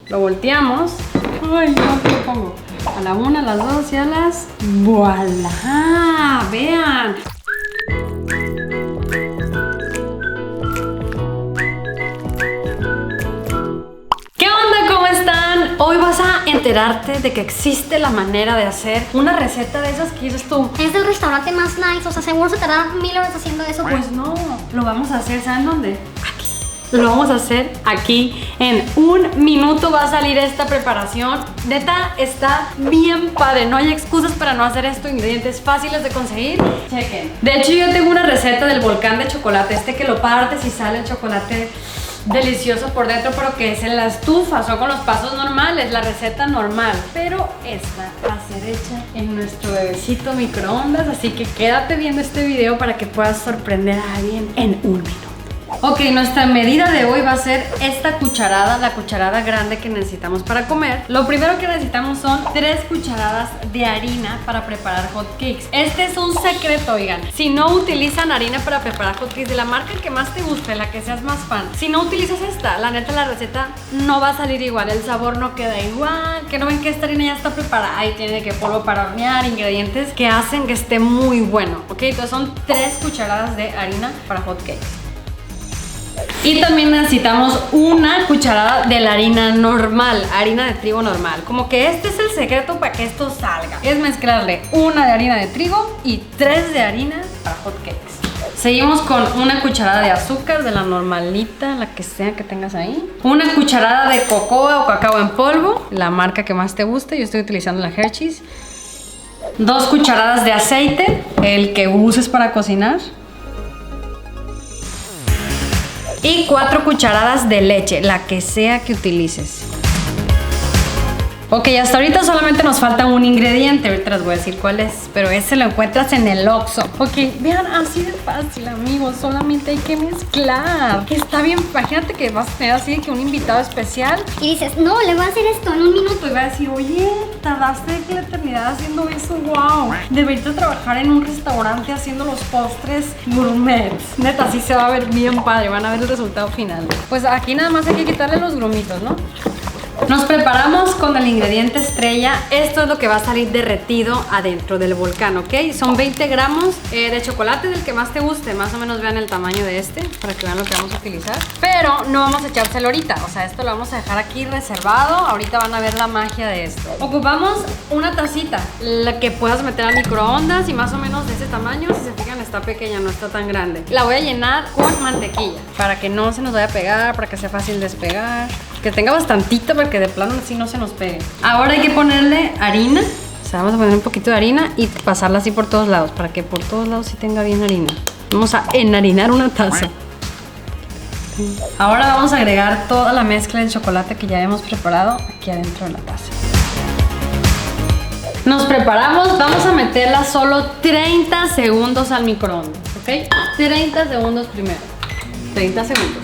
Lo volteamos. Ay, no, ¿qué lo pongo? A la 1, a las 2 y a las... ¡Voilá! ¡Vean! Hoy vas a enterarte de que existe la manera de hacer una receta de esas que dices tú. Es del restaurante más nice, o sea, seguro se tardaron 1000 horas haciendo eso. Pues no, lo vamos a hacer, ¿saben dónde? Aquí. Lo vamos a hacer aquí. En 1 minuto va a salir esta preparación. Neta, está bien padre. No hay excusas para no hacer esto. Ingredientes fáciles de conseguir. Chequen. De hecho, yo tengo una receta del volcán de chocolate. Este que lo partes y sale el chocolate delicioso por dentro, pero que es en la estufa. Son con los pasos normales, la receta normal. Pero esta va a ser hecha en nuestro bebecito microondas. Así que quédate viendo este video para que puedas sorprender a alguien en 1 minuto. Ok, nuestra medida de hoy va a ser esta cucharada, la cucharada grande que necesitamos para comer. Lo primero que necesitamos son 3 cucharadas de harina para preparar hot cakes. Este es un secreto, oigan. Si no utilizan harina para preparar hot cakes de la marca que más te guste, la que seas más fan, si no utilizas esta, la neta la receta no va a salir igual, el sabor no queda igual. Que no ven que esta harina ya está preparada. Ahí tiene que polvo para hornear, ingredientes que hacen que esté muy bueno. Ok, entonces son 3 cucharadas de harina para hot cakes. Y también necesitamos 1 cucharada de la harina normal, harina de trigo normal. Como que este es el secreto para que esto salga. Es mezclarle 1 de harina de trigo y 3 de harina para hot cakes. Seguimos con 1 cucharada de azúcar, de la normalita, la que sea que tengas ahí. 1 cucharada de cocoa o cacao en polvo, la marca que más te guste. Yo estoy utilizando la Hershey's. 2 cucharadas de aceite, el que uses para cocinar. Y 4 cucharadas de leche, la que sea que utilices. Ok, hasta ahorita solamente nos falta un ingrediente. Ahorita les voy a decir cuál es, pero ese lo encuentras en el Oxxo. Ok, vean, así de fácil, amigos. Solamente hay que mezclar. Que está bien, imagínate que vas a tener así de que un invitado especial y dices, no, le voy a hacer esto en 1 minuto. y va a decir, oye, tardaste la eternidad haciendo eso, wow. Deberías trabajar en un restaurante haciendo los postres gourmets. Neta, así se va a ver bien padre. Van a ver el resultado final. Pues aquí nada más hay que quitarle los grumitos, ¿no? Nos preparamos con el ingrediente estrella. Esto es lo que va a salir derretido adentro del volcán, ¿ok? Son 20 gramos de chocolate, del que más te guste. Más o menos vean el tamaño de este, para que vean lo que vamos a utilizar. Pero no vamos a echárselo ahorita. O sea, esto lo vamos a dejar aquí reservado. Ahorita van a ver la magia de esto. Ocupamos 1 tacita, la que puedas meter al microondas y más o menos de ese tamaño. Si se fijan, está pequeña, no está tan grande. La voy a llenar con mantequilla, para que no se nos vaya a pegar, para que sea fácil despegar. Que tenga bastantito para que de plano así no se nos pegue. Ahora hay que ponerle harina. O sea, vamos a poner un poquito de harina y pasarla así por todos lados, para que por todos lados sí tenga bien harina. Vamos a enharinar 1 taza. Ahora vamos a agregar toda la mezcla de chocolate que ya hemos preparado aquí adentro de la taza. Nos preparamos, vamos a meterla solo 30 segundos al microondas, ¿ok? 30 segundos primero. 30 segundos.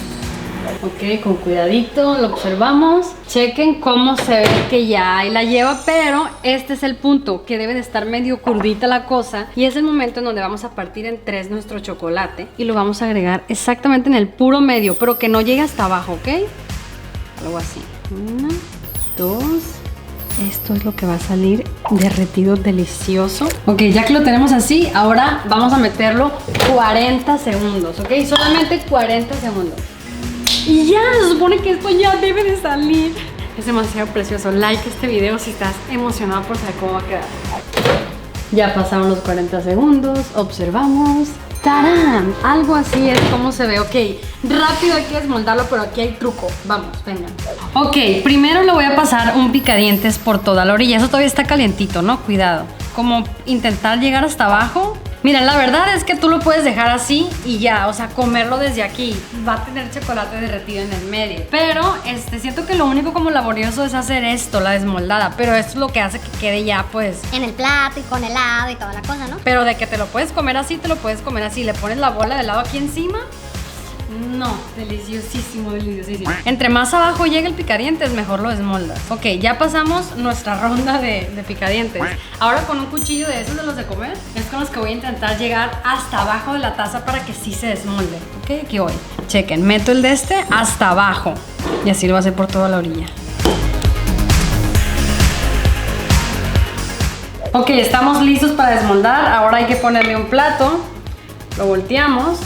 Ok, con cuidadito, lo observamos. Chequen cómo se ve que ya ahí la lleva, pero este es el punto, que debe de estar medio crudita la cosa. Y es el momento en donde vamos a partir en 3 nuestro chocolate y lo vamos a agregar exactamente en el puro medio, pero que no llegue hasta abajo, ¿ok? Algo así. 1, 2. Esto es lo que va a salir derretido delicioso. Ok, ya que lo tenemos así, ahora vamos a meterlo 40 segundos, ¿ok? Solamente 40 segundos. Y ya, se supone que esto ya debe de salir. Es demasiado precioso. Like este video si estás emocionado por saber cómo va a quedar. Ya pasaron los 40 segundos. Observamos. ¡Tarán! Algo así es como se ve. Ok, rápido hay que desmoldarlo, pero aquí hay truco. Vamos, vengan. Ok, primero le voy a pasar un picadientes por toda la orilla. Eso todavía está calientito, ¿no? Cuidado. Como intentar llegar hasta abajo. Mira, la verdad es que tú lo puedes dejar así y ya, o sea, comerlo desde aquí. Va a tener chocolate derretido en el medio. Pero siento que lo único como laborioso es hacer esto, la desmoldada. Pero esto es lo que hace que quede ya, pues, en el plato y con helado y toda la cosa, ¿no? Pero de que te lo puedes comer así, te lo puedes comer así. Le pones la bola de helado aquí encima. No, deliciosísimo, deliciosísimo. Entre más abajo llegue el picadientes, mejor lo desmoldas. Ok, ya pasamos nuestra ronda de picadientes. Ahora con un cuchillo de esos de los de comer, es con los que voy a intentar llegar hasta abajo de la taza para que sí se desmolde. Ok, aquí voy. Chequen, meto el de hasta abajo. Y así lo voy a hacer por toda la orilla. Ok, estamos listos para desmoldar. Ahora hay que ponerle un plato. Lo volteamos.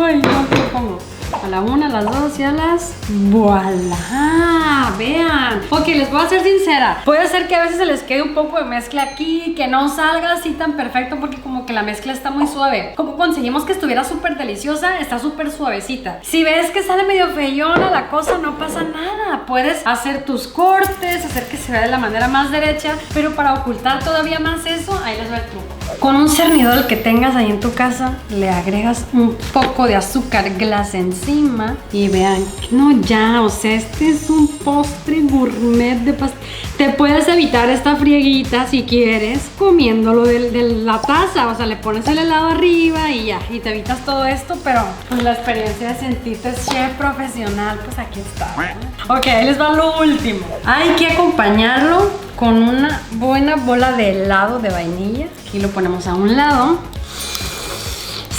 Ay, no, ¿qué lo pongo? A la 1, a las 2 y a las... ¡Voilá! Vean. Ok, les voy a ser sincera. Puede ser que a veces se les quede un poco de mezcla aquí, que no salga así tan perfecto porque como que la mezcla está muy suave. Como conseguimos que estuviera súper deliciosa, está súper suavecita. Si ves que sale medio feyona la cosa, no pasa nada. Puedes hacer tus cortes, hacer que se vea de la manera más derecha, pero para ocultar todavía más eso, ahí les va el truco. Con un cernidor que tengas ahí en tu casa, le agregas un poco de azúcar glass encima y vean, no ya, o sea, este es un postre gourmet de pastel. Te puedes evitar esta frieguita si quieres comiéndolo de la taza, o sea, le pones el helado arriba y ya, y te evitas todo esto, pero pues la experiencia de sentirte chef profesional, pues aquí está, ¿no? Ok, ahí les va lo último. Hay que acompañarlo con una buena bola de helado de vainilla. Aquí lo ponemos a un lado.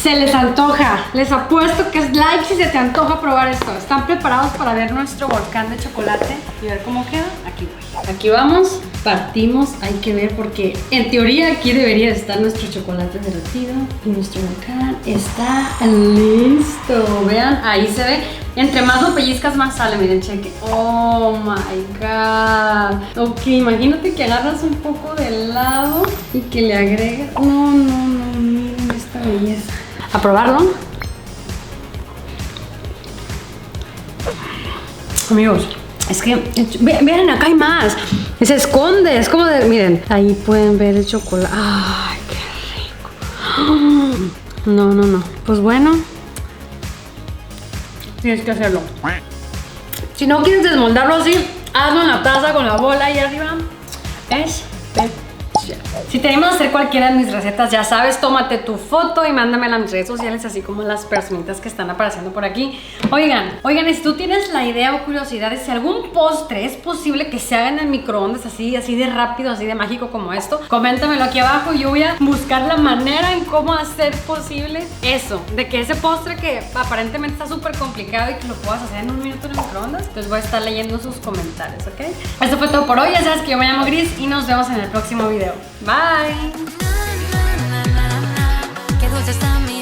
Se les antoja, les apuesto que es like si se te antoja probar esto. ¿Están preparados para ver nuestro volcán de chocolate y ver cómo queda? Aquí voy. Aquí vamos, partimos, hay que ver porque en teoría aquí debería estar nuestro chocolate derretido y nuestro volcán está listo. Vean, ahí se ve. Entre más lo pellizcas más sale, miren, cheque. Oh my god. Ok, imagínate que agarras un poco de helado y que le agregas. No, miren esta belleza. A probarlo. Amigos, es que vean, acá hay más. Se esconde, es como de, miren, ahí pueden ver el chocolate. Ay, qué rico. No. Pues bueno, tienes que hacerlo. Si no quieres desmoldarlo así, hazlo en la taza con la bola ahí arriba. Es si te animas a hacer cualquiera de mis recetas, ya sabes, tómate tu foto y mándamela a mis redes sociales, así como las personitas que están apareciendo por aquí. Oigan, y si tú tienes la idea o curiosidad de si algún postre es posible que se haga en el microondas así de rápido, así de mágico como esto, coméntamelo aquí abajo y yo voy a buscar la manera en cómo hacer posible eso, de que ese postre que aparentemente está súper complicado y que lo puedas hacer en un minuto en el microondas. Entonces voy a estar leyendo sus comentarios, ¿ok? Esto fue todo por hoy, ya sabes que yo me llamo Gris y nos vemos en el próximo video. Bye. Qué dulce está mi